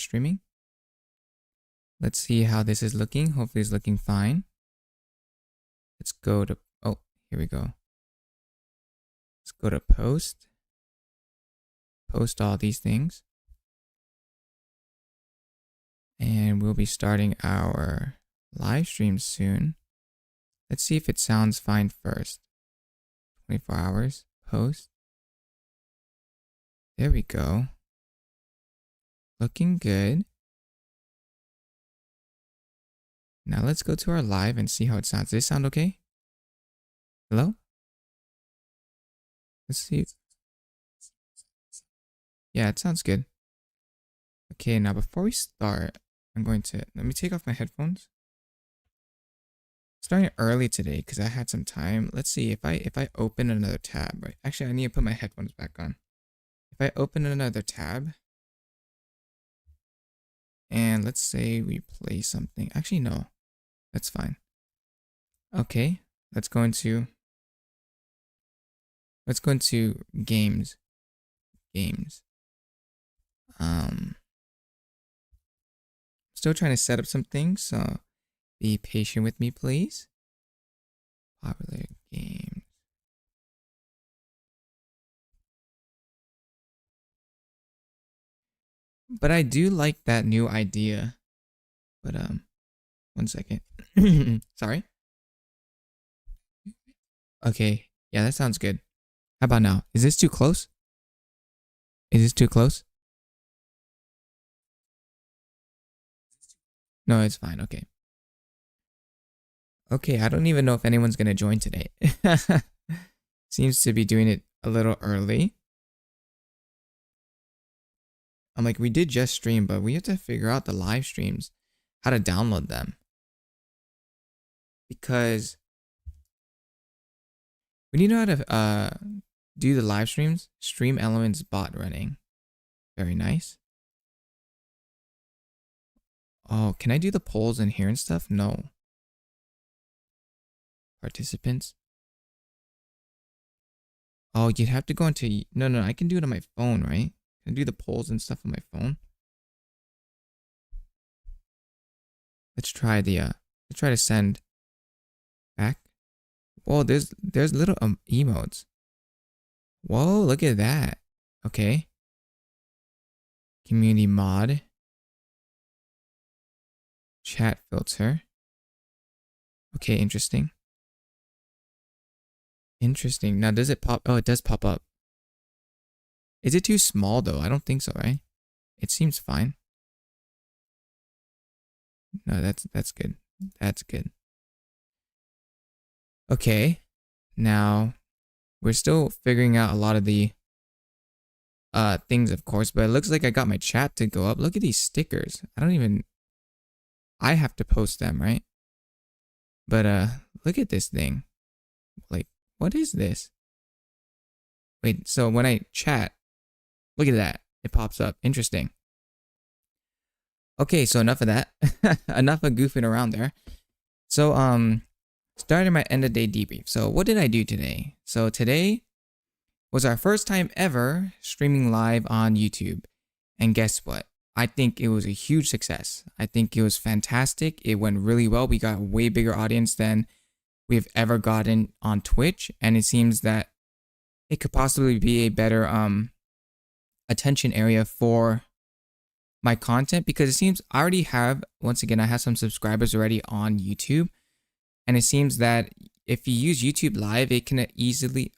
streaming. Let's see how this is looking. Hopefully it's looking fine. Let's go to, oh, here we go. Let's go to post. Post all these things. And we'll be starting our live stream soon. Let's see if it sounds fine first. 24 hours, post. There we go. Looking good. Now let's go to our live and see how it sounds. Does this sound okay? Hello? Let's see. Yeah, it sounds good. Okay, now before we start, I'm going to, let me take off my headphones. Starting early today because I had some time. Let's see if I open another tab, right? Actually, I need to put my headphones back on. If I open another tab, and let's say we play something. Actually, no, that's fine. Okay, let's go into games. Still trying to set up some things, so be patient with me, please. Popular games. But I do like that new idea. But one second. Sorry. Okay. Yeah, that sounds good. How about now? Is this too close? Is this too close? No, it's fine. Okay. Okay, I don't even know if anyone's gonna join today. Seems to be doing it a little early. I'm like, we did just stream, but we have to figure out the live streams, how to download them. Because we need to know how to do the live streams. Stream Elements bot running. Very nice. Oh, can I do the polls in here and stuff? No. Participants. Oh, you'd have to go into, no, I can do it on my phone, right? Can I do the polls and stuff on my phone? Let's try to send back. Whoa, there's little emotes. Whoa, look at that. Okay. Community mod. Chat filter. Okay, interesting. Interesting. Now, does it pop? Oh, it does pop up. Is it too small though? I don't think so, right? It seems fine. No, that's good. That's good. Okay. Now, we're still figuring out a lot of the things, of course, but it looks like I got my chat to go up. Look at these stickers. I have to post them, right? But look at this thing. Like, what is this? Wait, so when I chat, look at that. It pops up. Interesting. Okay, so enough of that. Enough of goofing around there. So, starting my end of day debrief. So what did I do today? So today was our first time ever streaming live on YouTube. And guess what? I think it was a huge success. I think it was fantastic. It went really well. We got a way bigger audience than we've ever gotten on Twitch. And it seems that it could possibly be a better attention area for my content, because it seems I already have, once again, I have some subscribers already on YouTube. And it seems that if you use YouTube Live, it can easily,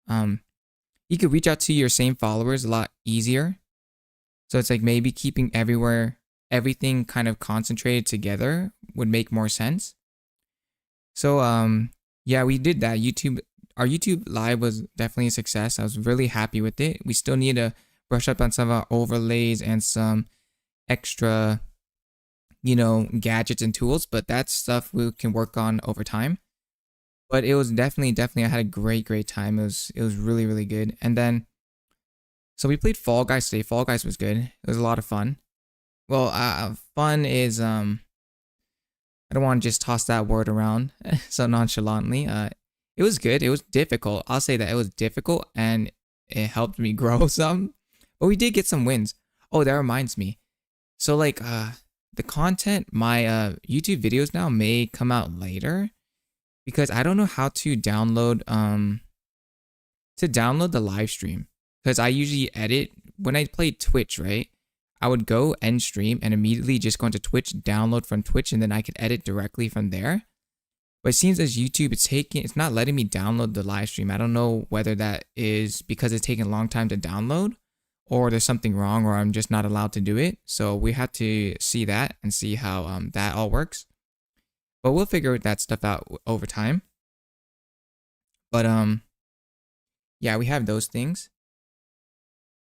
you could reach out to your same followers a lot easier. So it's like maybe keeping everything kind of concentrated together would make more sense. So, yeah, we did that. Our YouTube Live was definitely a success. I was really happy with it. We still need to brush up on some of our overlays and some extra, gadgets and tools, but that's stuff we can work on over time. But it was definitely, I had a great time. It was really, really good. And then, so we played Fall Guys today. Fall Guys was good. It was a lot of fun. Well, fun is, I don't want to just toss that word around so nonchalantly. It was good. It was difficult. I'll say that it was difficult and it helped me grow some. But we did get some wins. Oh, that reminds me. So like the content, my YouTube videos now may come out later because I don't know how to download the live stream, because I usually edit when I play Twitch, right? I would go end stream and immediately just go into Twitch, download from Twitch, and then I could edit directly from there. But it seems as YouTube, it's not letting me download the live stream. I don't know whether that is because it's taking a long time to download, or there's something wrong, or I'm just not allowed to do it. So we have to see that and see how that all works. But we'll figure that stuff out over time. But yeah, we have those things.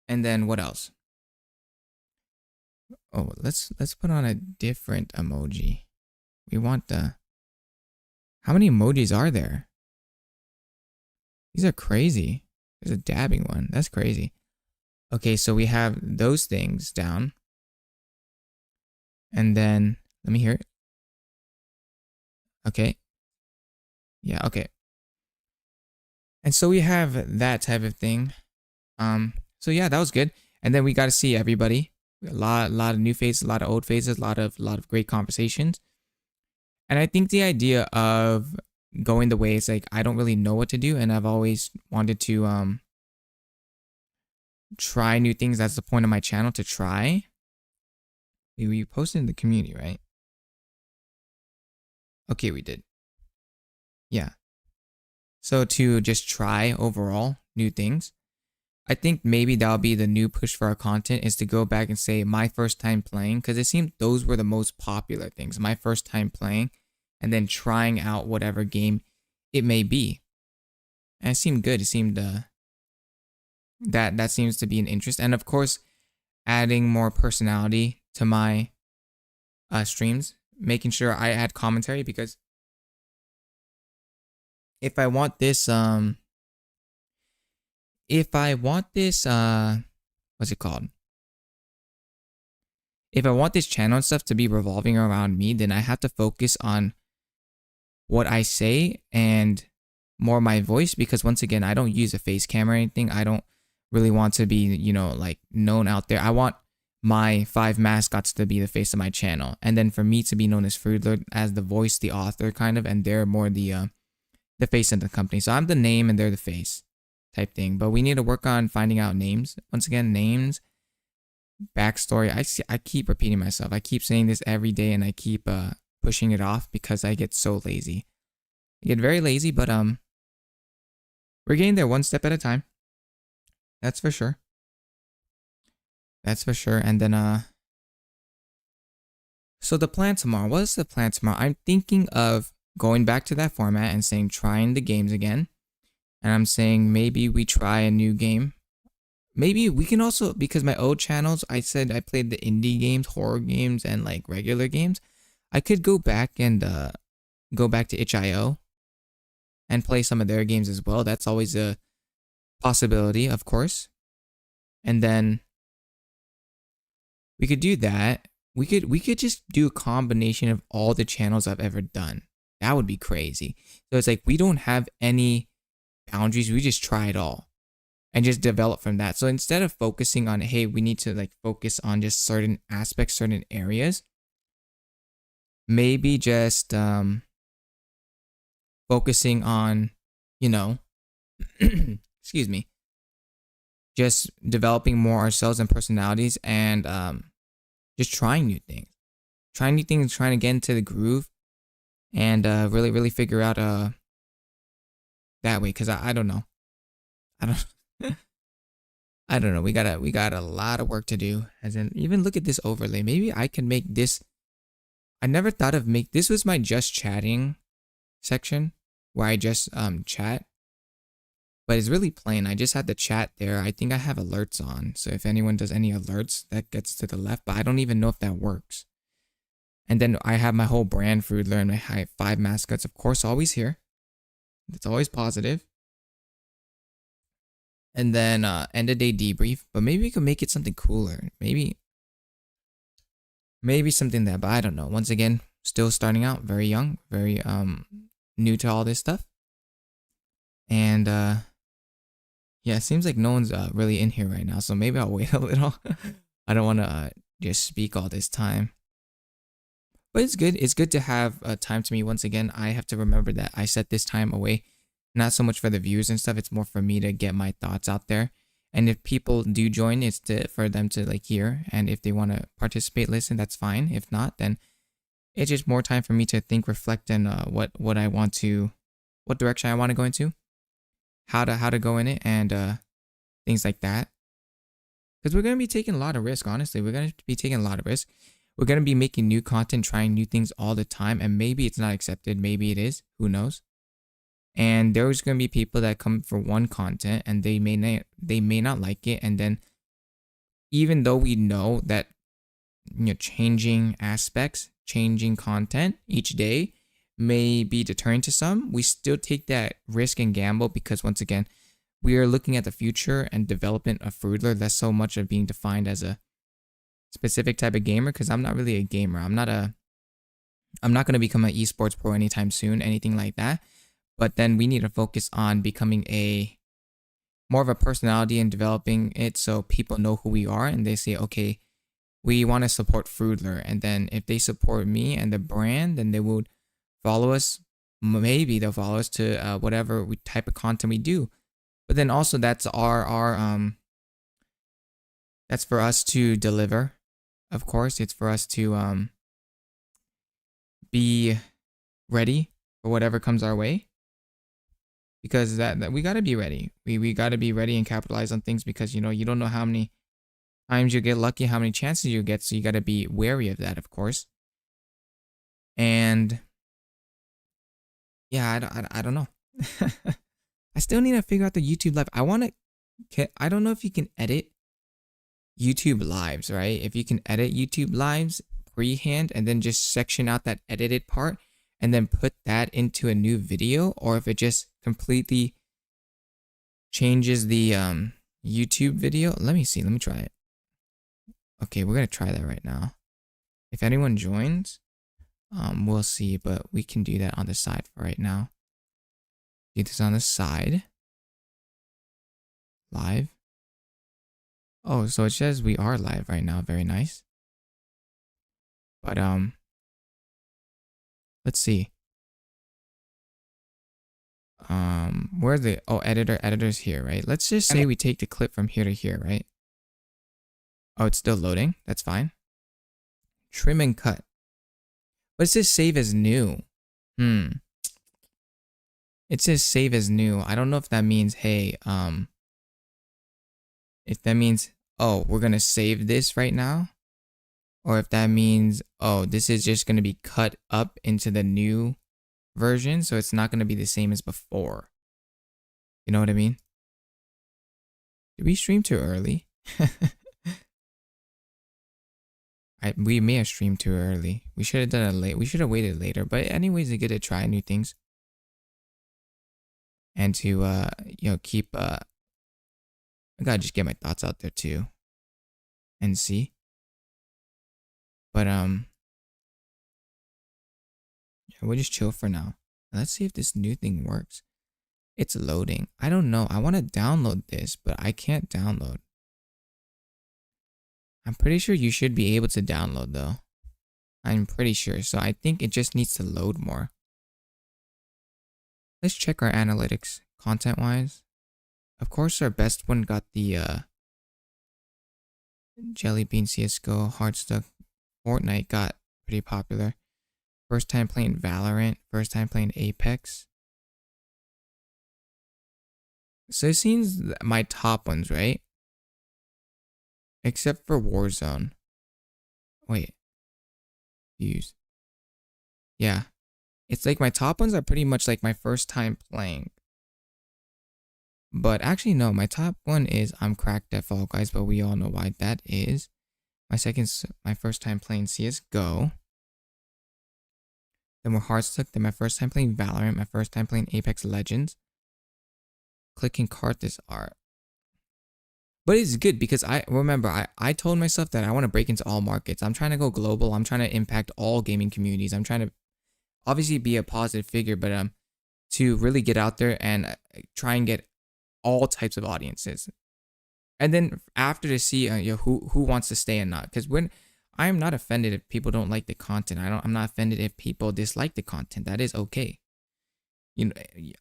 And then what else? Oh, let's put on a different emoji. We want the... How many emojis are there? These are crazy. There's a dabbing one. That's crazy. Okay, so we have those things down. And then, let me hear it. Okay. Yeah, okay. And so we have that type of thing. So yeah, that was good. And then we got to see everybody. A lot of new faces, a lot of old faces, a lot of great conversations. And I think the idea of going the way it's like I don't really know what to do, and I've always wanted to try new things. That's the point of my channel, to try. We posted in the community, right? Okay, we did. Yeah. So to just try overall new things. I think maybe that'll be the new push for our content, is to go back and say my first time playing, because it seemed those were the most popular things. My first time playing, and then trying out whatever game it may be. And it seemed good. It seemed that seems to be an interest. And of course, adding more personality to my streams, making sure I add commentary, because if I want this what's it called? If I want this channel and stuff to be revolving around me, then I have to focus on what I say and more my voice, because once again, I don't use a face cam or anything. I don't really want to be, like known out there. I want my 5 mascots to be the face of my channel, and then for me to be known as Fruitler, as the voice, the author kind of, and they're more the face of the company. So I'm the name and they're the face type thing. But we need to work on finding out names. Once again, names, backstory. I keep repeating myself. I keep saying this every day, and I keep pushing it off because I get so lazy. I get very lazy, but we're getting there one step at a time. That's for sure. That's for sure. And then so the plan tomorrow. What is the plan tomorrow? I'm thinking of going back to that format and saying trying the games again. And I'm saying maybe we try a new game. Maybe we can also, because my old channels, I said I played the indie games, horror games, and like regular games. I could go back and go back to itch.io and play some of their games as well. That's always a possibility, of course. And then we could do that. We could just do a combination of all the channels I've ever done. That would be crazy. So it's like we don't have any boundaries. We just try it all and just develop from that. So instead of focusing on, hey, we need to like focus on just certain aspects, certain areas, maybe just focusing on, excuse me, just developing more ourselves and personalities, and just trying new things, trying to get into the groove, and really figure out that way. Because I don't know. I don't know. We got a lot of work to do. As in, even look at this overlay. Maybe I can make this. I never thought of this was my just chatting section where I just chat. But it's really plain. I just had the chat there. I think I have alerts on. So if anyone does any alerts, that gets to the left. But I don't even know if that works. And then I have my whole brand Fruitler and my 5 mascots, of course, always here. It's always positive. And then end of day debrief. But maybe we could make it something cooler. Maybe something that, but I don't know. Once again, still starting out, very young, very new to all this stuff. And yeah, it seems like no one's really in here right now, so maybe I'll wait a little. I don't want to just speak all this time. But it's good. It's good to have time to me. Once again, I have to remember that I set this time away, not so much for the views and stuff. It's more for me to get my thoughts out there. And if people do join, it's for them to like hear. And if they want to participate, listen, that's fine. If not, then it's just more time for me to think, reflect, and what I want to, what direction I want to go into, how to go in it, and things like that. Because we're gonna be taking a lot of risk. Honestly, we're gonna be taking a lot of risk. We're going to be making new content, trying new things all the time, and maybe it's not accepted, maybe it is, who knows. And there's going to be people that come for one content and they may not like it, and then even though we know that changing aspects, changing content each day may be deterrent to some, we still take that risk and gamble because once again, we are looking at the future and development of Fruitler, less so much of being defined as a specific type of gamer, because I'm not really a gamer. I'm not going to become an esports pro anytime soon, anything like that. But then we need to focus on becoming more of a personality and developing it so people know who we are and they say, okay, we want to support Fruitler. And then if they support me and the brand, then they would follow us. Maybe they'll follow us to whatever type of content we do. But then also that's that's for us to deliver. Of course, it's for us to be ready for whatever comes our way. Because that we gotta be ready. We gotta be ready and capitalize on things because you don't know how many times you get lucky, how many chances you get, so you gotta be wary of that, of course. And yeah, I don't know. I still need to figure out the YouTube live. I don't know if you can edit YouTube lives, right? If you can edit YouTube lives freehand and then just section out that edited part and then put that into a new video, or if it just completely changes the YouTube video. Let me see. Let me try it. Okay, we're gonna try that right now. If anyone joins, we'll see, but we can do that on the side for right now. Do this on the side. Live. Oh, so it says we are live right now. Very nice. But let's see. Where's the editor's here, right? Let's just say we take the clip from here to here, right? Oh, it's still loading. That's fine. Trim and cut. But it says save as new. It says save as new. I don't know if that means, hey, if that means, oh, we're gonna save this right now, or if that means, oh, this is just gonna be cut up into the new version, so it's not gonna be the same as before. You know what I mean? Did we stream too early? We may have streamed too early. We should have done it late. We should have waited later. But anyways, it's good to try new things and to keep I gotta just get my thoughts out there too and see. But we'll just chill for now. Let's see if this new thing works. It's loading. I don't know. I want to download this, but I can't download. I'm pretty sure you should be able to download though. I'm pretty sure. So I think it just needs to load more. Let's check our analytics content-wise. Of course, our best one got the Jelly Bean CSGO, Hardstuck. Fortnite got pretty popular. First time playing Valorant, first time playing Apex. So it seems my top ones, right? Except for Warzone. Wait. Views. Yeah. It's like my top ones are pretty much like my first time playing. But actually, no, my top one is I'm cracked at Fall Guys, but we all know why that is. My first time playing CSGO. Then we're Heartstuck. Then my first time playing Valorant. My first time playing Apex Legends. Clicking cart this art. But it's good because I told myself that I want to break into all markets. I'm trying to go global. I'm trying to impact all gaming communities. I'm trying to obviously be a positive figure, but to really get out there and try and get all types of audiences. And then after to see who wants to stay and not, because I am not offended if people don't like the content. I'm not offended if people dislike the content. That is okay. You know,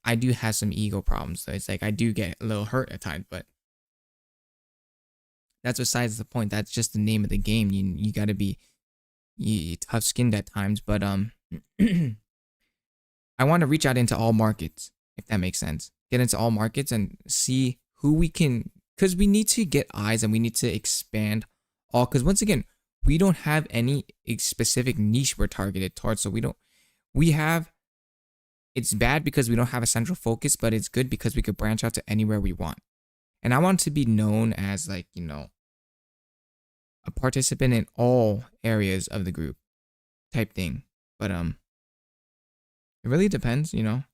I do have some ego problems, so it's like I do get a little hurt at times, but that's besides the point. That's just the name of the game. You got to be tough skinned at times, but I want to reach out into all markets, if that makes sense. Get into all markets and see who we can, because we need to get eyes and we need to expand all. Because once again, we don't have any specific niche we're targeted towards. So it's bad because we don't have a central focus, but it's good because we could branch out to anywhere we want. And I want to be known as like, a participant in all areas of the group type thing. But it really depends, It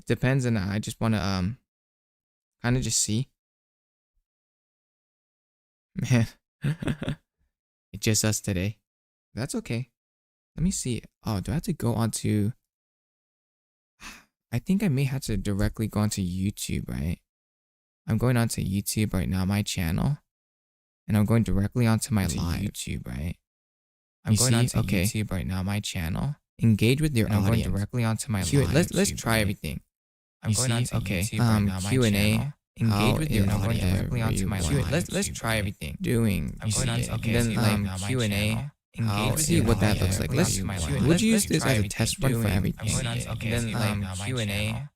depends, and I just want to kind of just see. Man, it's just us today. That's okay. Let me see. Oh, do I have to go onto... I think I may have to directly go onto YouTube, right? I'm going onto YouTube right now, my channel. And I'm going directly onto my live. YouTube, right? I'm going onto YouTube right now, my channel. Engage with your audience. I'm going directly onto my live. Let's try everything. I'm going onto YouTube right now, my Q&A. Engage with your audience. I'm going directly onto my live. Let's try everything. I'm going onto then Q&A. Engage with see what that looks like. Would you use this as a test run for everything? Then Q&A.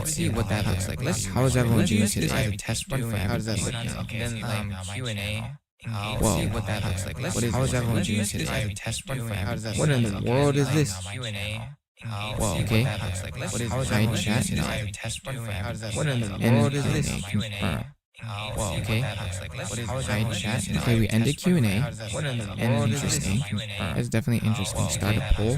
See what that looks like. How is everyone using this as a test run for everything? How does that look? Then Q&A. Whoa, what that looks like. How is everyone using this as a test run for everything? What in the world is this? Whoa, okay. What is hide chat? What in the world is this? Confirm. Whoa, okay. What is hide chat? Okay, we ended Q&A. And interesting. That's definitely interesting. Start a poll.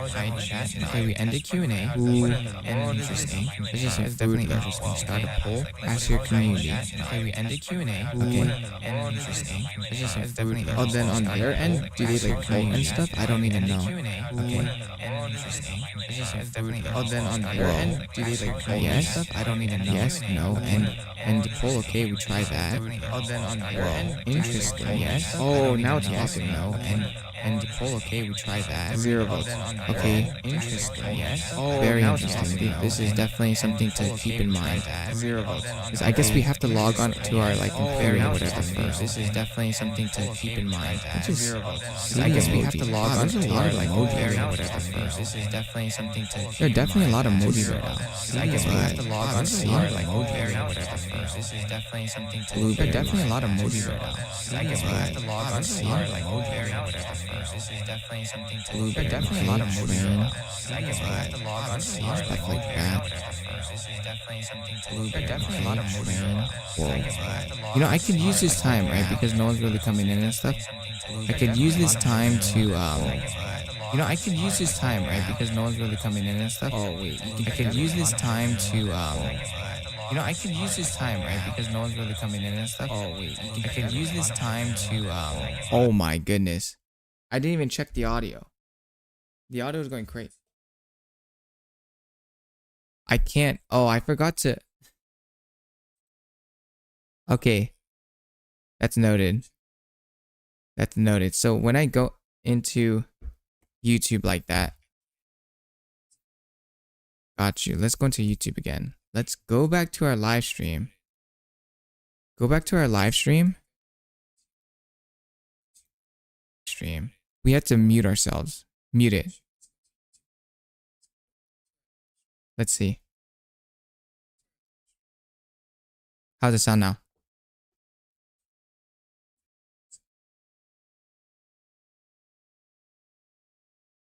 Okay, we ended Q&A. Ooh, and interesting. This is definitely interesting. Start a poll. Ask your community. Okay, we ended Q&A. Okay, and interesting. This is definitely. Oh, then on their end, do they like vote and stuff? I don't even know. Okay, and interesting. This is definitely. Oh, then on their end, do they like vote and stuff? I don't even know. Yes, no, and the poll. Okay, we try that. Oh, then on their end, interesting. Yes. Oh, now it's popping. No, and the poll. Okay, we try that. 0 votes. Okay, interesting. Yes. Oh, very interesting. This is definitely something to keep in mind. 0 votes. I guess we have to log on to our like Imperium or whatever first. This is definitely something to keep in mind. Which is 0 votes. I guess we have to log on to our like Imperium or whatever first. This is definitely something to. There are definitely a lot of emojis right now. I guess we have to log on to our like Imperium or whatever first. This is definitely something to. There are definitely a lot of emojis right now. I guess we have to log on to our like Imperium or whatever first. This is definitely something to. There are definitely a lot of emojis right now. I guess we have to log on to our stuff like that. This is definitely something to. There are definitely a lot of emojis right now. Whoa. I could use this time, right? Because no one's really coming in and stuff. I could use this time to I could use this time, right? Because no one's really coming in and stuff. Oh wait, I could use this time to I could use this time, right? Because no one's really coming in and stuff. Oh wait, I could use this time to oh my goodness. I didn't even check the audio. The audio is going crazy. I can't. Oh, I forgot to. Okay. That's noted. That's noted. So when I go into YouTube like that. Got you. Let's go into YouTube again. Let's go back to our live stream. Go back to our live stream. We had to mute ourselves. Mute it. Let's see. How's it sound now?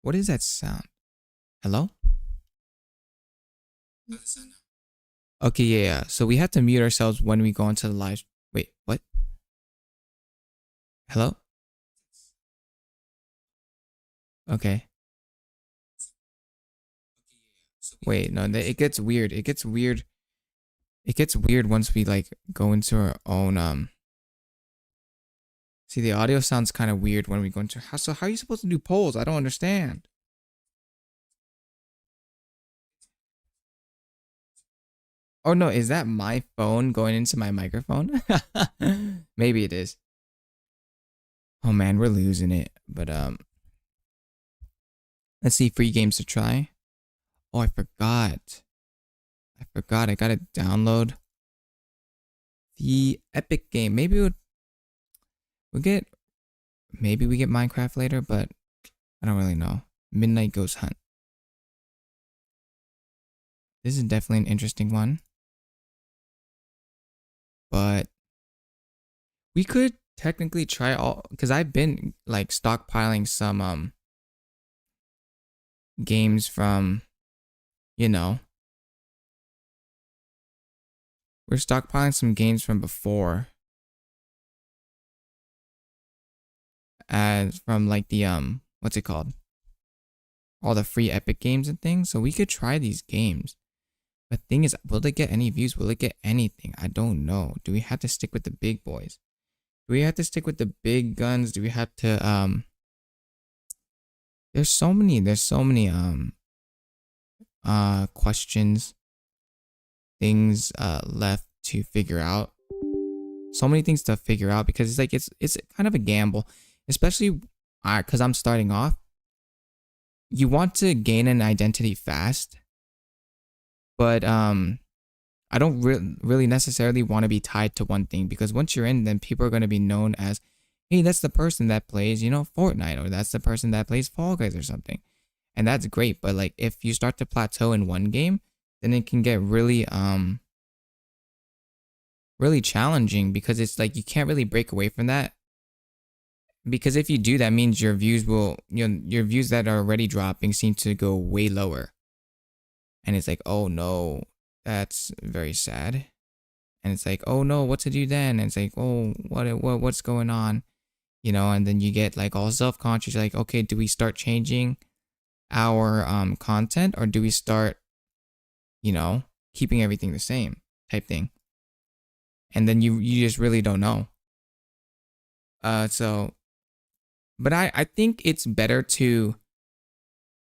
What is that sound? Hello? How's it sound now? Okay, yeah. So we have to mute ourselves when we go into the live. Wait, what? Hello? Okay. Wait, no, it gets weird. It gets weird. It gets weird once we like go into our own See, the audio sounds kind of weird when we go into so how are you supposed to do polls? I don't understand. Oh no, is that my phone going into my microphone? Maybe it is. Oh man, we're losing it. But let's see, free games to try. Oh, I forgot. I gotta download the Epic game. We'll get maybe we get Minecraft later, but I don't really know. Midnight Ghost Hunt. This is definitely an interesting one. But we could technically try all, because I've been like stockpiling some games from, you know, we're stockpiling some games from before. As from like the what's it called? All the free Epic games and things. So we could try these games. But thing is, will it get any views? Will it get anything? I don't know. Do we have to stick with the big boys? Do we have to stick with the big guns? Do we have to there's so many questions, things left to figure out. So many things to figure out because it's like it's kind of a gamble, especially because I'm starting off. You want to gain an identity fast, but I don't really necessarily want to be tied to one thing, because once you're in, then people are going to be known as, hey, that's the person that plays, Fortnite, or that's the person that plays Fall Guys or something. And that's great, but like if you start to plateau in one game, then it can get really really challenging, because it's like you can't really break away from that. Because if you do, that means your views will, your views that are already dropping seem to go way lower. And it's like, oh no, that's very sad. And it's like, oh no, what to do then? And it's like, oh, what's going on? And then you get like all self-conscious, like, okay, do we start changing our content, or do we start, keeping everything the same type thing? And then you just really don't know. But I think it's better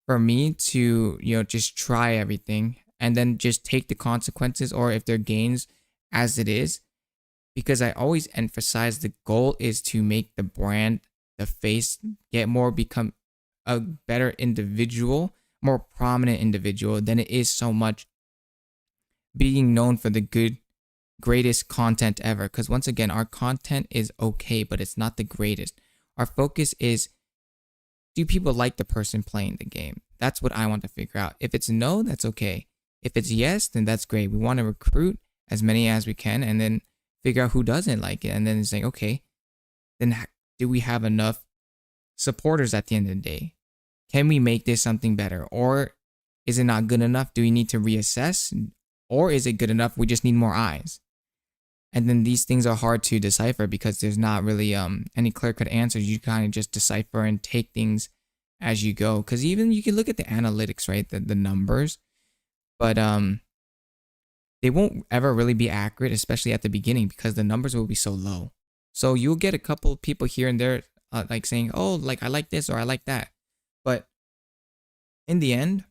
for me to, just try everything and then just take the consequences, or if they're gains, as it is. Because I always emphasize the goal is to make the brand, the face, become a better individual, more prominent individual than it is so much being known for the greatest content ever. Because once again, our content is okay, but it's not the greatest. Our focus is, do people like the person playing the game? That's what I want to figure out. If it's no, that's okay. If it's yes, then that's great. We want to recruit as many as we can and then figure out who doesn't like it. And then it's like, okay, then do we have enough supporters at the end of the day? Can we make this something better? Or is it not good enough? Do we need to reassess? Or is it good enough? We just need more eyes. And then these things are hard to decipher because there's not really any clear-cut answers. You kind of just decipher and take things as you go. Because even you can look at the analytics, right? The numbers. But they won't ever really be accurate, especially at the beginning, because the numbers will be so low. So you'll get a couple of people here and there like saying, oh, like I like this or I like that. But in the end,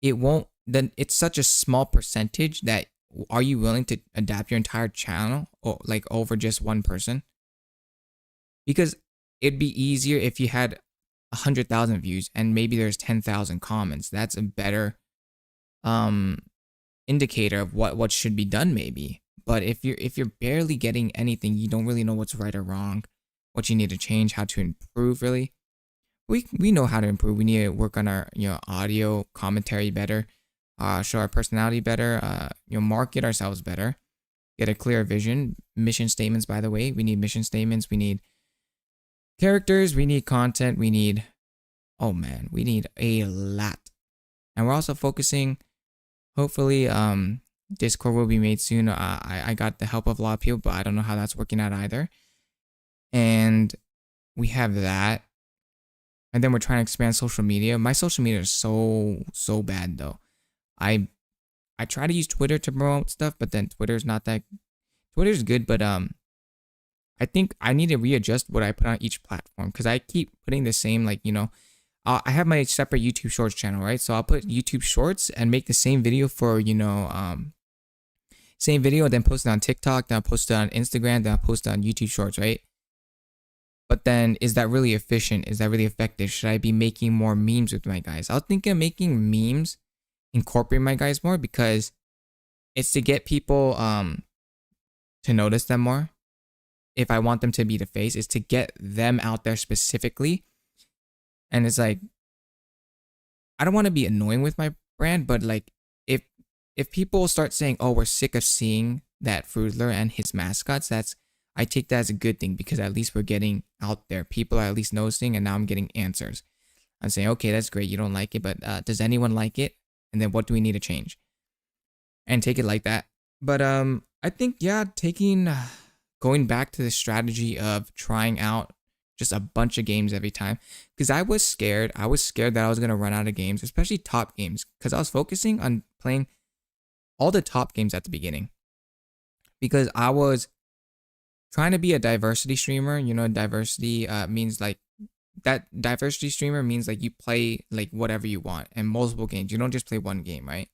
it won't. Then it's such a small percentage that, are you willing to adapt your entire channel or like over just one person? Because it'd be easier if you had 100,000 views and maybe there's 10,000 comments. That's a better indicator of what should be done maybe. But if you're barely getting anything, you don't really know what's right or wrong, what you need to change, how to improve. Really, we know how to improve. We need to work on our audio commentary better. Show our personality better, market ourselves better, get a clear vision, mission statements, by the way. We need mission statements, we need characters, we need content, we need a lot. And we're also focusing, hopefully, Discord will be made soon. I got the help of a lot of people, but I don't know how that's working out either. And we have that. And then we're trying to expand social media. My social media is so bad though. I try to use Twitter to promote stuff, but then Twitter's good, but I think I need to readjust what I put on each platform, because I keep putting the same, like, I have my separate YouTube Shorts channel, right? So I'll put YouTube Shorts and make the same video for, same video, then post it on TikTok, then I'll post it on Instagram, then I'll post it on YouTube Shorts, right? But then, is that really efficient? Is that really effective? Should I be making more memes with my guys? I was thinking of making memes, incorporate my guys more, because it's to get people to notice them more. If I want them to be the face, is to get them out there specifically. And it's like, I don't want to be annoying with my brand, but like if people start saying, "Oh, we're sick of seeing that Fruitler and his mascots," I take that as a good thing, because at least we're getting out there. People are at least noticing, and now I'm getting answers. I'm saying, okay, that's great. You don't like it, but does anyone like it? And then what do we need to change? And take it like that. But I think, yeah, going back to the strategy of trying out just a bunch of games every time, because I was scared. I was scared that I was gonna run out of games, especially top games, because I was focusing on playing all the top games at the beginning, because I was trying to be a diversity streamer. Diversity means like that. Diversity streamer means like you play like whatever you want and multiple games. You don't just play one game, right?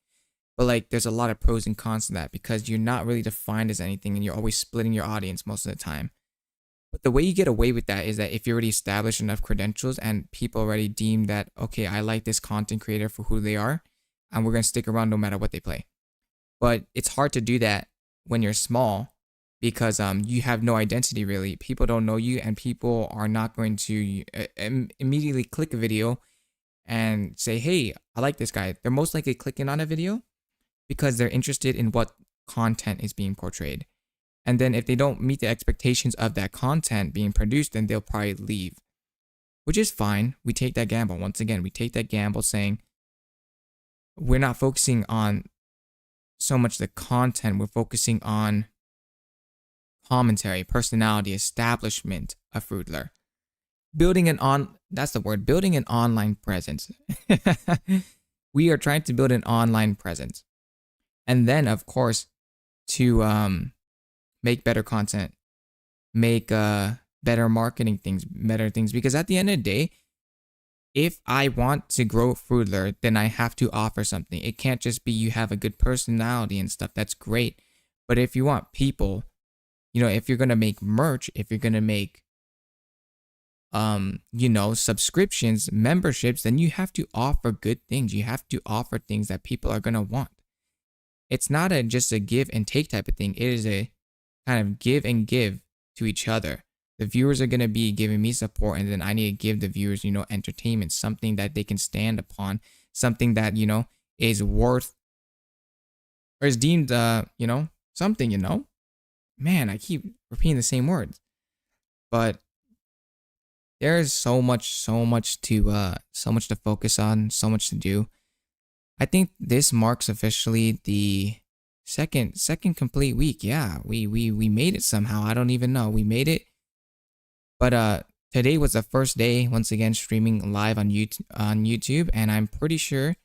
But like there's a lot of pros and cons to that, because you're not really defined as anything, and you're always splitting your audience most of the time. But the way you get away with that is that if you already established enough credentials and people already deem that, okay, I like this content creator for who they are, and we're going to stick around no matter what they play. But it's hard to do that when you're small, because you have no identity really. People don't know you, and people are not going to immediately click a video and say, hey, I like this guy. They're most likely clicking on a video because they're interested in what content is being portrayed. And then if they don't meet the expectations of that content being produced, then they'll probably leave, which is fine. We take that gamble. Once again, we take that gamble, saying we're not focusing on so much the content. We're focusing on commentary, personality, establishment of Fruitler. Building an online presence. We are trying to build an online presence. And then, of course, to make better content, make better marketing things, better things. Because at the end of the day, if I want to grow Fruitler, then I have to offer something. It can't just be you have a good personality and stuff. That's great. But if you want people, if you're going to make merch, if you're going to make, subscriptions, memberships, then you have to offer good things. You have to offer things that people are going to want. It's not just a give and take type of thing. It is a kind of give and give to each other. The viewers are going to be giving me support, and then I need to give the viewers, entertainment, something that they can stand upon, something that, is worth or is deemed, something, Man, I keep repeating the same words. But there's so much to focus on, so much to do. I think this marks officially the second complete week. Yeah, we made it somehow. I don't even know. We made it. But today was the first day once again streaming live on YouTube, and I'm pretty sure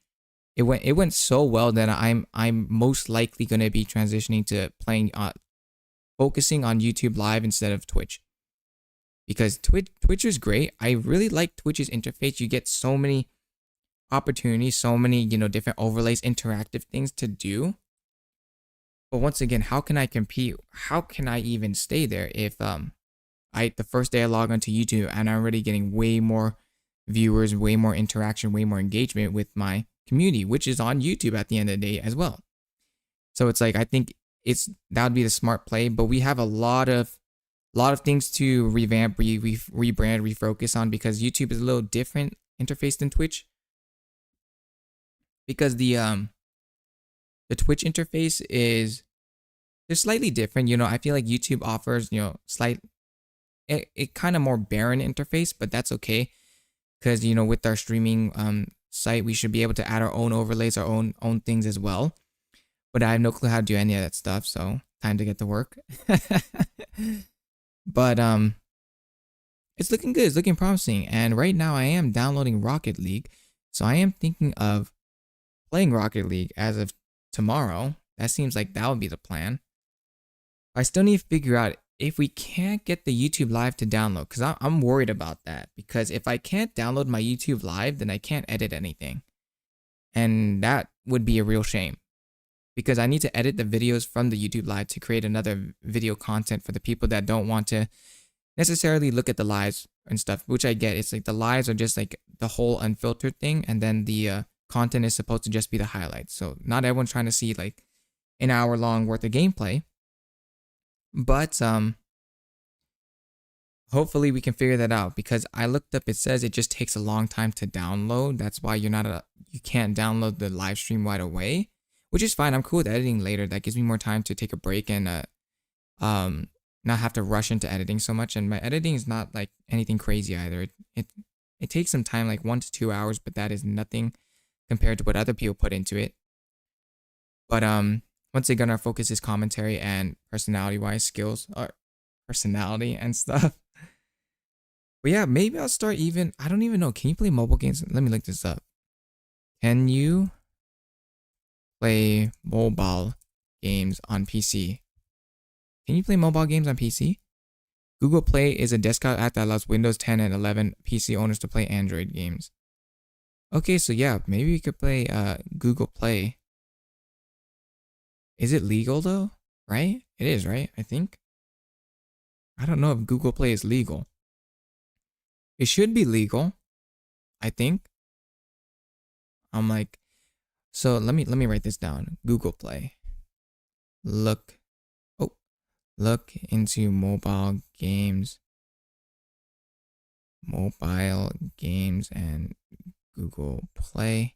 it went so well that I'm most likely going to be transitioning to playing focusing on YouTube Live instead of Twitch. Because Twitch is great. I really like Twitch's interface. You get so many opportunities, so many, different overlays, interactive things to do. But once again, how can I compete? How can I even stay there if the first day I log onto YouTube and I'm already getting way more viewers, way more interaction, way more engagement with my community, which is on YouTube at the end of the day as well. So it's like, I think that would be the smart play, but we have a lot of things to revamp, rebrand, refocus on, because YouTube is a little different interface than Twitch. Because the Twitch interface they're slightly different. I feel like YouTube offers, it kind of more barren interface, but that's okay. Because, with our streaming site, we should be able to add our own overlays, our own things as well. But I have no clue how to do any of that stuff, so time to get to work. But it's looking good. It's looking promising. And right now I am downloading Rocket League. So I am thinking of playing Rocket League as of tomorrow. That seems like that would be the plan. I still need to figure out if we can't get the YouTube Live to download, because I'm worried about that. Because if I can't download my YouTube Live, then I can't edit anything. And that would be a real shame. Because I need to edit the videos from the YouTube Live to create another video content for the people that don't want to necessarily look at the lives and stuff, which I get. It's like the lives are just like the whole unfiltered thing, and then the content is supposed to just be the highlights. So not everyone's trying to see like an hour long worth of gameplay, but hopefully we can figure that out, because I looked up, it says it just takes a long time to download. That's why you can't download the live stream right away, which is fine. I'm cool with editing later. That gives me more time to take a break and not have to rush into editing so much. And my editing is not like anything crazy either. It takes some time, like 1 to 2 hours, but that is nothing compared to what other people put into it. But once again, our focus is commentary and personality wise skills, or personality and stuff. But yeah, maybe I'll start even. I don't even know. Can you play mobile games? Let me look this up. Can you play mobile games on PC? Can you play mobile games on PC? Google Play is a desktop app that allows Windows 10 and 11 PC owners to play Android games. Okay, so yeah, maybe we could play Google Play. Is it legal though? Right? It is, right? I think. I don't know if Google Play is legal. It should be legal, I think. I'm like, so let me write this down. Google Play. Look into mobile games and Google Play.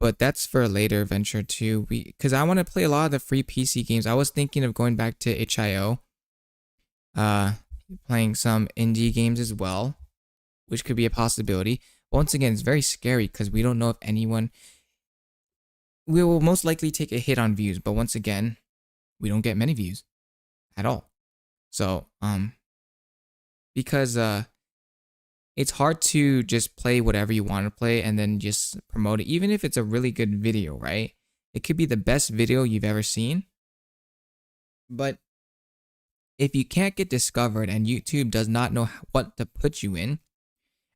But that's for a later venture too. Because I want to play a lot of the free PC games. I was thinking of going back to itch.io, playing some indie games as well, which could be a possibility. But once again, it's very scary because we don't know if anyone. We will most likely take a hit on views, but once again, we don't get many views at all. So, because it's hard to just play whatever you want to play and then just promote it, even if it's a really good video, right? It could be the best video you've ever seen, but if you can't get discovered and YouTube does not know what to put you in,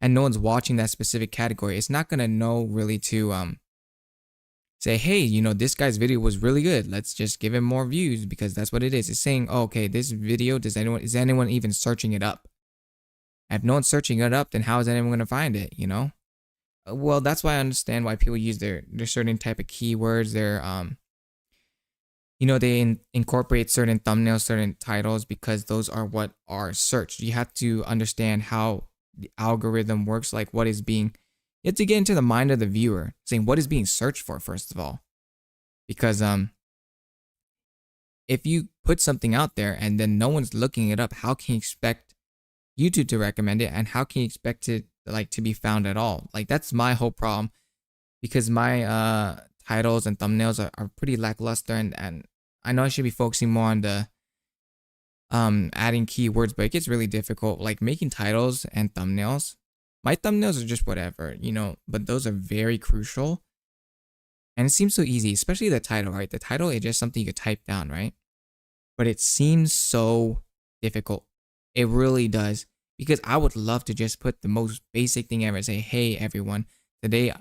and no one's watching that specific category, it's not gonna know really to say, hey, you know, this guy's video was really good. Let's just give him more views, because that's what it is. It's saying, oh, okay, this video, is anyone even searching it up? If no one's searching it up, then how is anyone gonna find it? You know? Well, that's why I understand why people use their certain type of keywords. They incorporate certain thumbnails, certain titles, because those are what are searched. You have to understand how the algorithm works, like what is being. You have to get into the mind of the viewer, saying what is being searched for, first of all. Because if you put something out there and then no one's looking it up, how can you expect YouTube to recommend it, and how can you expect it to be found at all? Like, that's my whole problem, because my titles and thumbnails are pretty lackluster, and I know I should be focusing more on the adding keywords, but it gets really difficult. Like making titles and thumbnails. My thumbnails are just whatever, but those are very crucial. And it seems so easy, especially the title, right? The title is just something you could type down, right? But it seems so difficult. It really does. Because I would love to just put the most basic thing ever. Say, hey, everyone, today,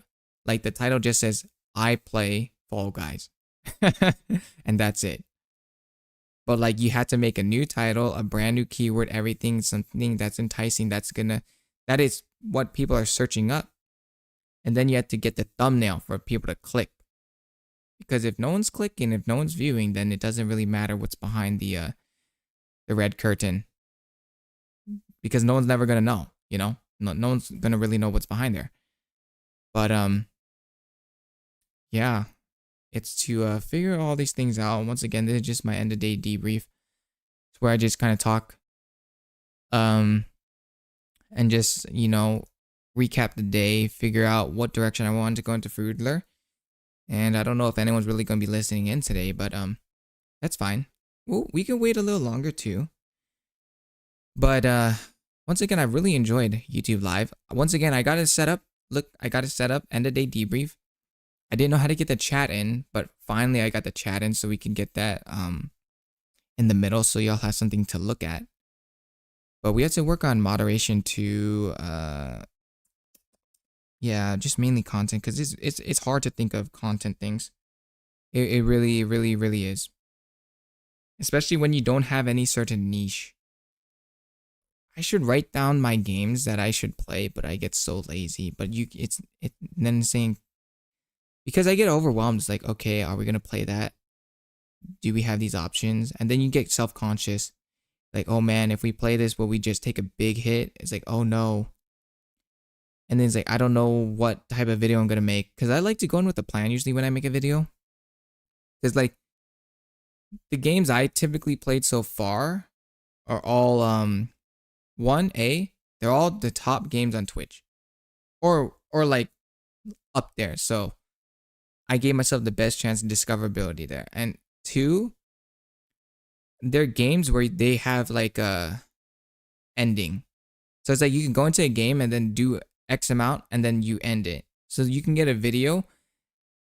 like the title just says, I play Fall Guys. And that's it. But like you had to make a new title, a brand new keyword, everything, something that's enticing, that is what people are searching up. And then you have to get the thumbnail for people to click. Because if no one's clicking, if no one's viewing, then it doesn't really matter what's behind the red curtain. Because no one's never gonna know, No one's gonna really know what's behind there. But yeah. It's to figure all these things out. Once again, this is just my end of day debrief. It's where I just kind of talk and just, recap the day, figure out what direction I want to go into Fruitler. And I don't know if anyone's really going to be listening in today, but that's fine. Well, we can wait a little longer too. But once again, I really enjoyed YouTube Live. Once again, I got it set up. Look, I got it set up, end of day debrief. I didn't know how to get the chat in, but finally I got the chat in so we can get that in the middle so y'all have something to look at. But we had to work on moderation to just mainly content, because it's hard to think of content things. It really, really, really is. Especially when you don't have any certain niche. I should write down my games that I should play, but I get so lazy. But then saying, because I get overwhelmed. It's like, okay, are we gonna play that? Do we have these options? And then you get self-conscious. Like, oh man, if we play this, will we just take a big hit? It's like, oh no. And then it's like, I don't know what type of video I'm gonna make. Because I like to go in with a plan usually when I make a video. Because like, the games I typically played so far are all they're all the top games on Twitch. Or like up there. So I gave myself the best chance of discoverability there. And 2, they're games where they have like a ending. So it's like you can go into a game and then do X amount and then you end it. So you can get a video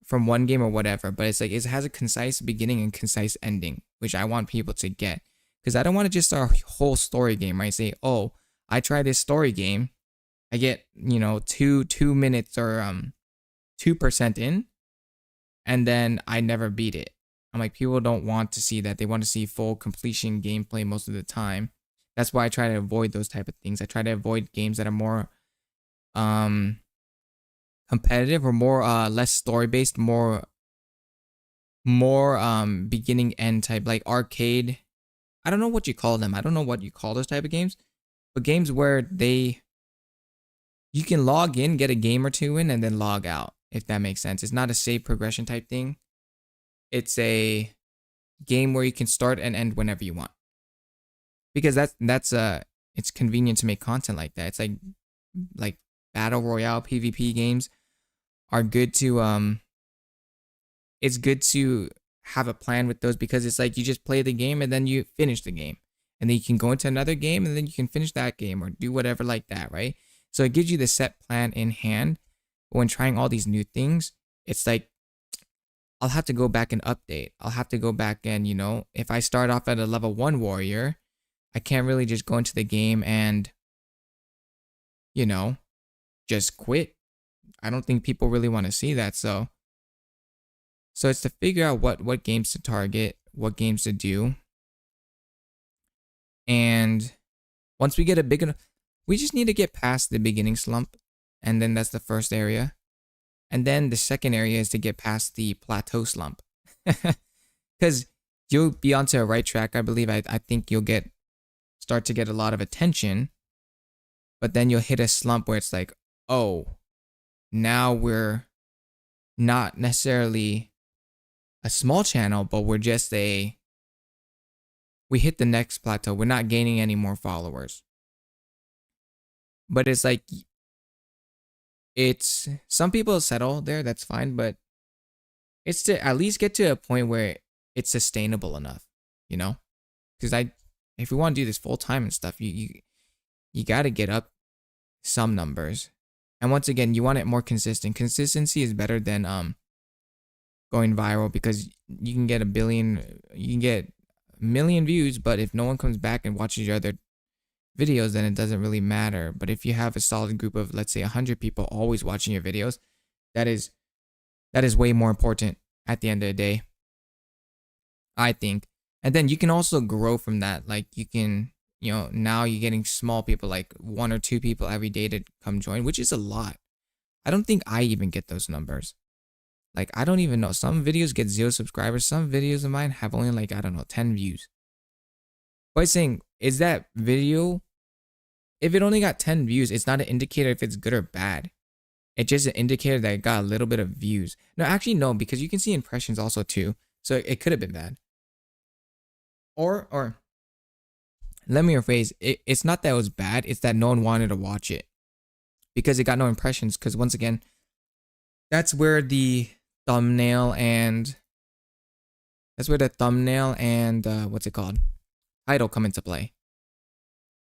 from one game or whatever, but it's like it has a concise beginning and concise ending, which I want people to get. Because I don't want to just start a whole story game, right? Say, oh, I try this story game. I get, 2 minutes or 2% in, and then I never beat it. I'm like, people don't want to see that. They want to see full completion gameplay most of the time. That's why I try to avoid those type of things. I try to avoid games that are more competitive or more less story based, more beginning end type, like arcade. I don't know what you call them. I don't know what you call those type of games, but games where you can log in, get a game or two in, and then log out, if that makes sense. It's not a save progression type thing. It's a game where you can start and end whenever you want. Because that's it's convenient to make content like that. It's like battle royale PvP games are good to it's good to have a plan with those, because it's like you just play the game and then you finish the game. And then you can go into another game and then you can finish that game or do whatever like that, right? So it gives you the set plan in hand. But when trying all these new things, it's like I'll have to go back and update. I'll have to go back and, if I start off at a level 1 warrior, I can't really just go into the game and, just quit. I don't think people really want to see that. So it's to figure out what games to target, what games to do. And once we get a big enough, we just need to get past the beginning slump. And then that's the first area. And then the second area is to get past the plateau slump. Because you'll be onto a right track, I believe. I think you'll start to get a lot of attention. But then you'll hit a slump where it's like, oh, now we're not necessarily a small channel, but we're just we hit the next plateau. We're not gaining any more followers. But it's like, some people settle there, that's fine, but it's to at least get to a point where it's sustainable enough, because if we want to do this full time and stuff, you got to get up some numbers. And once again, you want it more consistent. Consistency is better than going viral, because you can get a million views, but if no one comes back and watches your other videos, then it doesn't really matter. But if you have a solid group of, let's say, 100 people always watching your videos, that is way more important at the end of the day, I think. And then you can also grow from that. Like you can, now you're getting small people, like 1 or 2 people every day to come join, which is a lot. I don't think I even get those numbers. Like, I don't even know. Some videos get 0 subscribers. Some videos of mine have only 10 views. But it's saying, is that video, if it only got 10 views, it's not an indicator if it's good or bad. It's just an indicator that it got a little bit of views. No, actually, no, because you can see impressions also too. So it could have been bad. Or let me rephrase. It's not that it was bad. It's that no one wanted to watch it because it got no impressions. Because once again, that's where the thumbnail and what's it called? Title come into play.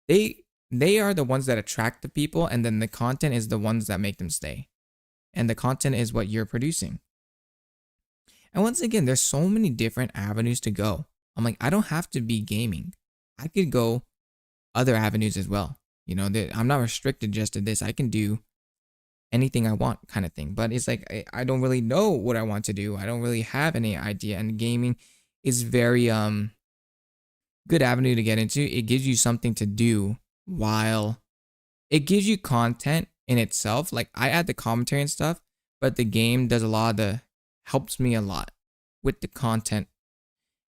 They are the ones that attract the people, and then the content is the ones that make them stay. And the content is what you're producing. And once again, there's so many different avenues to go. I'm like, I don't have to be gaming. I could go other avenues as well. I'm not restricted just to this. I can do anything I want kind of thing. But it's like, I don't really know what I want to do. I don't really have any idea. And gaming is very good avenue to get into. It gives you something to do while it gives you content in itself. Like I add the commentary and stuff, but the game does a lot of the helps me a lot with the content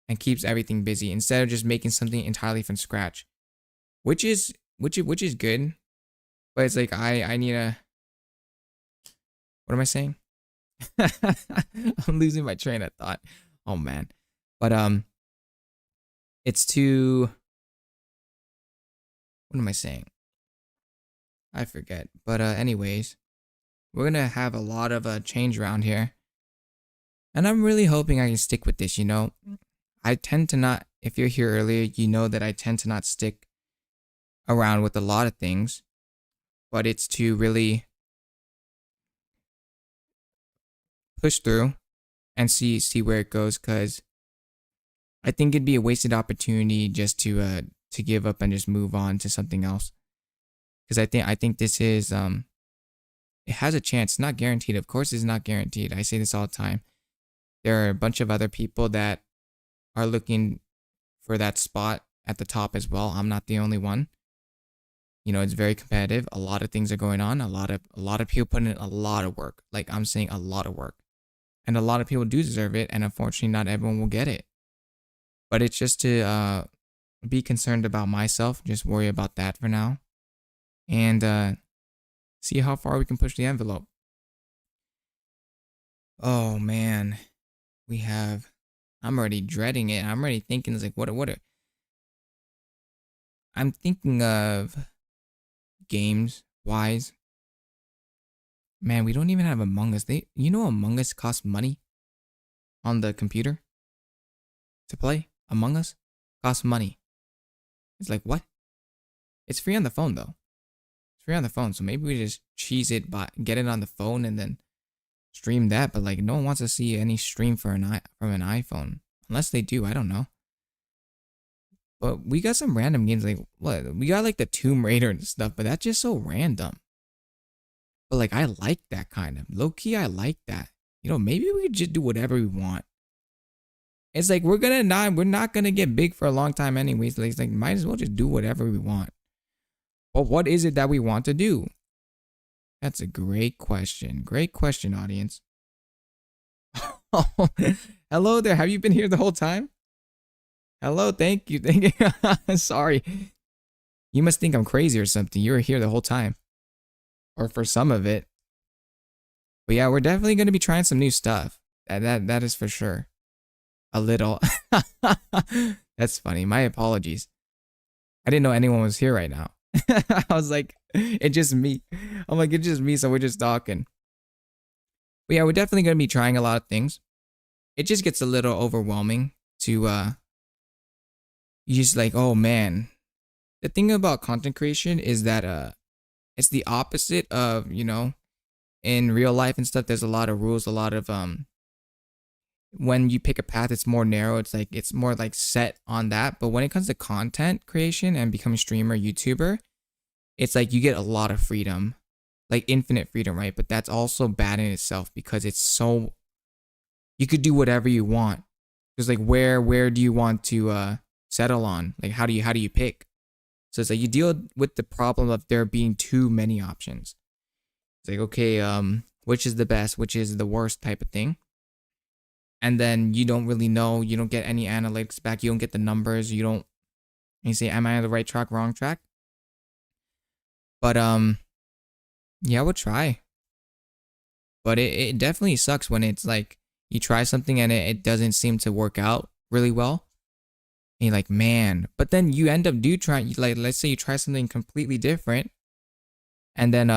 and keeps everything busy instead of just making something entirely from scratch, which is good. But it's like I need a, what am I saying? I'm losing my train of thought. Oh man. But it's too, what am I saying? I forget. But anyways, we're gonna have a lot of change around here. And I'm really hoping I can stick with this, you know. I tend to not, if you're here earlier, you know that I tend to not stick around with a lot of things, but it's to really push through and see where it goes, cuz I think it'd be a wasted opportunity just to give up and just move on to something else. Cuz I think this is it has a chance. It's not guaranteed. Of course it's not guaranteed. I say this all the time. There are a bunch of other people that are looking for that spot at the top as well. I'm not the only one. You know, it's very competitive. A lot of things are going on. A lot of people put in a lot of work. Like I'm saying, a lot of work. And a lot of people do deserve it, and unfortunately not everyone will get it. But it's just to be concerned about myself, just worry about that for now. And see how far we can push the envelope. Oh man. I'm already dreading it. I'm already thinking, it's like, I'm thinking of games wise. Man, we don't even have Among Us. You know, Among Us costs money on the computer to play. Among Us costs money. It's like, what? It's free on the phone though. It's free on the phone, so maybe we just cheese it, but get it on the phone and then stream that. But like, no one wants to see any stream from an iPhone, unless they do. I don't know. But we got some random games, like what? We got like the Tomb Raider and stuff, but that's just so random. But like, I like that kind of low key. I like that. You know, maybe we could just do whatever we want. It's like we're not gonna get big for a long time anyways. Like, it's like might as well just do whatever we want. But what is it that we want to do? That's a great question. Great question, audience. Hello there. Have you been here the whole time? Hello, thank you. Thank you. Sorry. You must think I'm crazy or something. You were here the whole time. Or for some of it. But yeah, we're definitely going to be trying some new stuff. That is for sure. A little. That's funny. My apologies. I didn't know anyone was here right now. I was like, it's just me. I'm like, it's just me, so we're just talking. But yeah, we're definitely going to be trying a lot of things. It just gets a little overwhelming to you just like, oh man. The thing about content creation is that it's the opposite of, you know, in real life and stuff. There's a lot of rules, a lot of when you pick a path, it's more narrow. It's like it's more like set on that. But when it comes to content creation and becoming a streamer, YouTuber, it's like you get a lot of freedom, like infinite freedom, right? But that's also bad in itself because it's so, you could do whatever you want. Just like where do you want to settle on? Like how do you pick? So it's like you deal with the problem of there being too many options. It's like, okay, which is the best, which is the worst type of thing. And then you don't really know, you don't get any analytics back, you don't get the numbers, you say, am I on the right track, wrong track? But yeah, we'll try. But it definitely sucks when it's like you try something and it doesn't seem to work out really well. And you're like, man. But then you end up trying, like, let's say you try something completely different, and then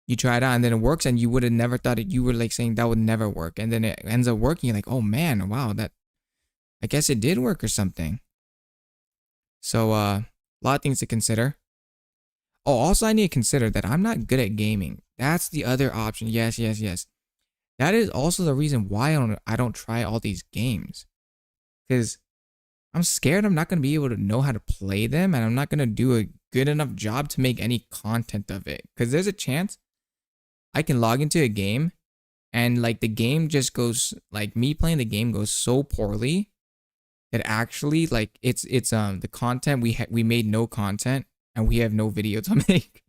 you try it out and then it works, and you would have never thought it. You were like saying that would never work, and then it ends up working. You're like, oh man, wow, that, I guess it did work or something. So a lot of things to consider. Oh, also I need to consider that I'm not good at gaming. That's the other option. Yes. That is also the reason why I don't try all these games. Because I'm scared I'm not going to be able to know how to play them, and I'm not going to do a good enough job to make any content of it. Because there's a chance I can log into a game and like the game just goes, like me playing the game goes so poorly that actually like it's the content we made no content, and we have no video to make.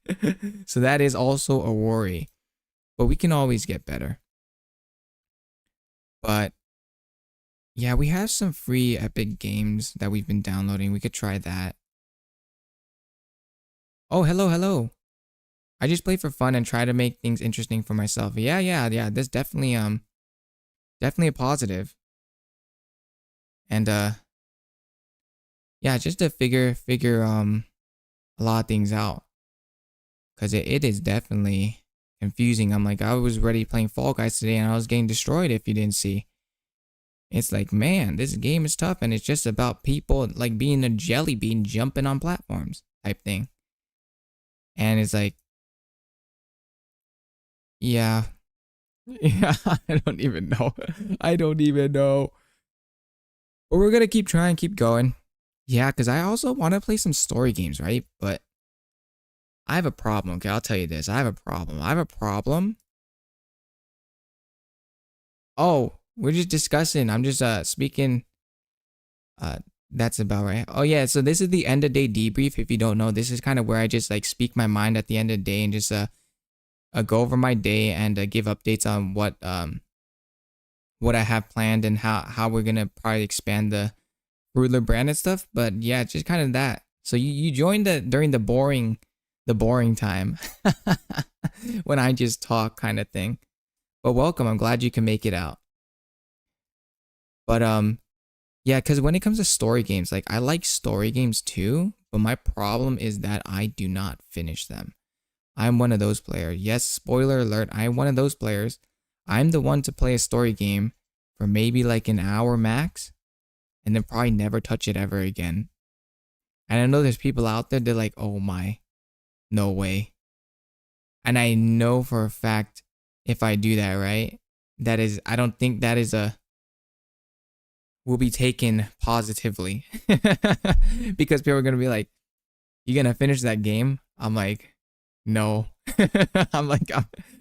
So that is also a worry. But we can always get better. But yeah, we have some free Epic games that we've been downloading. We could try that. Oh, hello, hello. I just play for fun and try to make things interesting for myself. Yeah. This definitely a positive. And yeah, just to figure a lot of things out. Cause it is definitely confusing. I'm like, I was ready playing Fall Guys today and I was getting destroyed if you didn't see. It's like, man, this game is tough and it's just about people like being a jelly bean jumping on platforms type thing. And it's like, yeah. Yeah, I don't even know. I don't even know. But we're gonna keep trying, keep going. Yeah, because I also want to play some story games, right? But I have a problem. Okay, I'll tell you this. I have a problem. I have a problem. Oh, we're just discussing. I'm just speaking. Uh, that's about right. Oh yeah, so this is the end of day debrief. If you don't know, this is kind of where I just like speak my mind at the end of the day and just go over my day and give updates on what I have planned and how we're gonna probably expand the ruler brand and stuff. But yeah, just kind of that. So you joined during the boring time when I just talk kind of thing. But welcome. I'm glad you can make it out. But yeah, because when it comes to story games, like I like story games too, but my problem is that I do not finish them. I'm one of those players. Yes, spoiler alert, I'm one of those players. I'm the one to play a story game for maybe like an hour max and then probably never touch it ever again. And I know there's people out there, they're like, oh my, no way. And I know for a fact if I do that, right, I don't think that will be taken positively. Because people are going to be like, you going to finish that game? I'm like, no. I'm like,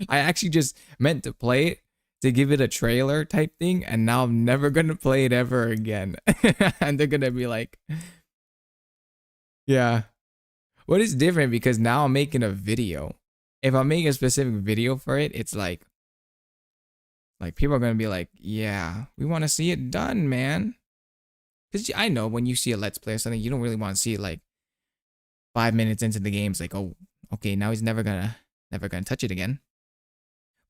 I actually just meant to play it to give it a trailer type thing, and now I'm never gonna play it ever again. And they're gonna be like, yeah. What is different because now I'm making a video. If I'm making a specific video for it, it's like people are gonna be like, yeah, we want to see it done, man. Because I know when you see a let's play or something, you don't really want to see it like 5 minutes into the game. It's like, oh, okay, now he's never gonna touch it again.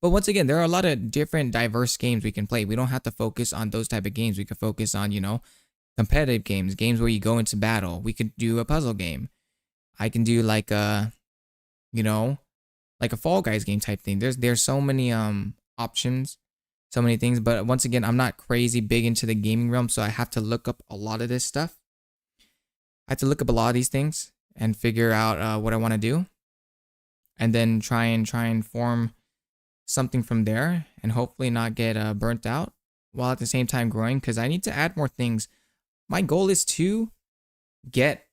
But once again, there are a lot of different diverse games we can play. We don't have to focus on those type of games. We could focus on, competitive games where you go into battle. We could do a puzzle game. I can do like like a Fall Guys game type thing. There's so many options, so many things. But once again, I'm not crazy big into the gaming realm, so I have to look up a lot of this stuff. I have to look up a lot of these things and figure out what I want to do, and then try and form something from there, and hopefully not get burnt out while at the same time growing, because I need to add more things. My goal is to get,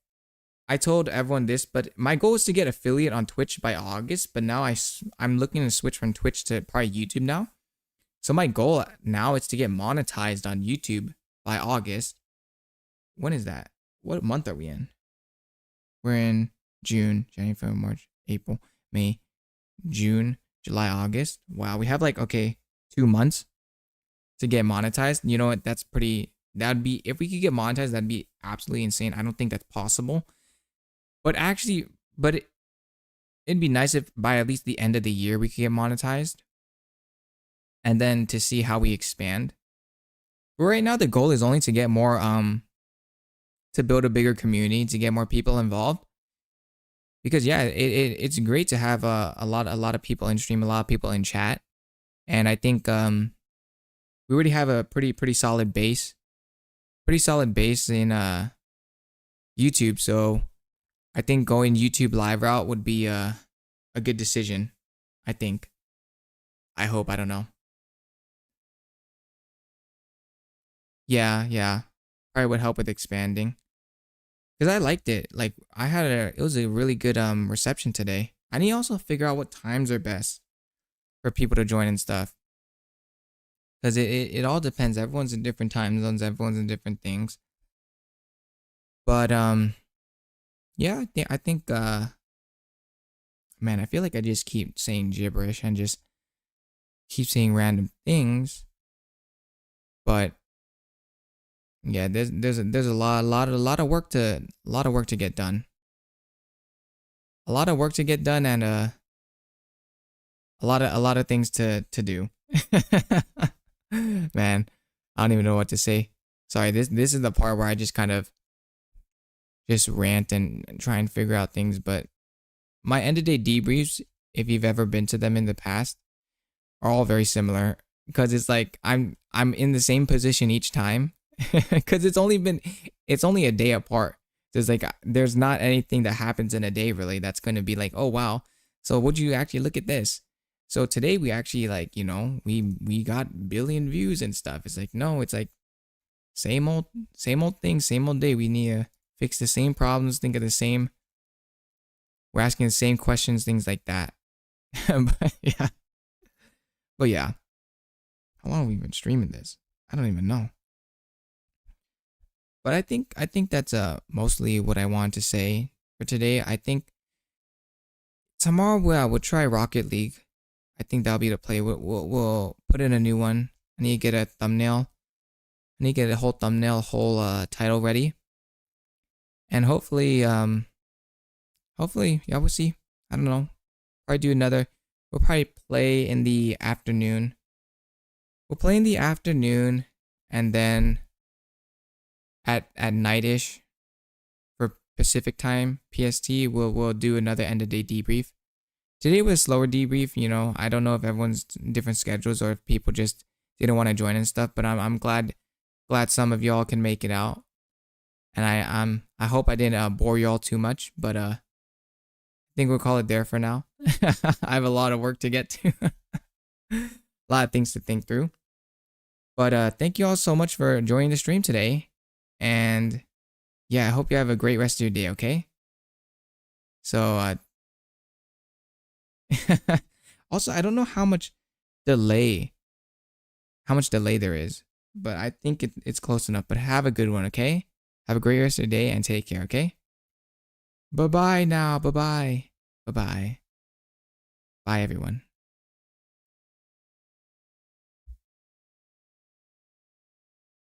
I told everyone this, but my goal is to get affiliate on Twitch by August, but now I'm looking to switch from Twitch to probably YouTube now. So my goal now is to get monetized on YouTube by August. When is that? What month are we in? We're in June, January, February, March, April, May, June, July, August. Wow, we have 2 months to get monetized. You know what? That'd be, if we could get monetized, that'd be absolutely insane. I don't think that's possible. But actually, it'd be nice if by at least the end of the year we could get monetized. And then to see how we expand. But right now the goal is only to get more to build a bigger community, to get more people involved. Because yeah, it's great to have a lot of people in stream, a lot of people in chat, and I think we already have a pretty solid base, in YouTube. So I think going YouTube live route would be a good decision. I think. I hope. I don't know. Yeah, probably would help with expanding. Because I liked it. Like it was a really good reception today. I need to also figure out what times are best for people to join and stuff. Because it all depends. Everyone's in different time zones. Everyone's in different things. But yeah, I think man, I feel like I just keep saying gibberish and just keep saying random things, but yeah, there's a lot of work to get done. A lot of work to get done, and a lot of things to do. Man, I don't even know what to say. Sorry, this is the part where I just kind of just rant and try and figure out things, but my end of day debriefs, if you've ever been to them in the past, are all very similar because it's like I'm in the same position each time because it's only a day apart. There's like there's not anything that happens in a day really that's going to be like, oh wow, so would you actually look at this? So today we actually like, you know, we got billion views and stuff. It's like no, it's like same old thing, same old day. We need to fix the same problems, think of the same, we're asking the same questions, things like that. But yeah. But yeah, how long have we been streaming this? I don't even know. But I think that's mostly what I wanted to say for today. I think tomorrow we'll try Rocket League. I think that'll be the play. We'll put in a new one. I need to get a thumbnail. I need to get a whole thumbnail, whole title ready. And hopefully yeah, we'll see. I don't know. Probably do another. We'll probably play in the afternoon. We'll play in the afternoon, and then at nightish for Pacific time, PST, we'll do another end of day debrief. Today was slower debrief, you know. I don't know if everyone's different schedules or if people just didn't want to join and stuff, but I'm glad some of y'all can make it out. And I hope I didn't bore y'all too much, but I think we'll call it there for now. I have a lot of work to get to. A lot of things to think through. But thank you all so much for joining the stream today. And yeah, I hope you have a great rest of your day, okay? So also I don't know how much delay there is, but I think it's close enough. But have a good one, okay? Have a great rest of your day and take care, okay? Bye-bye now. Bye-bye. Bye-bye. Bye everyone.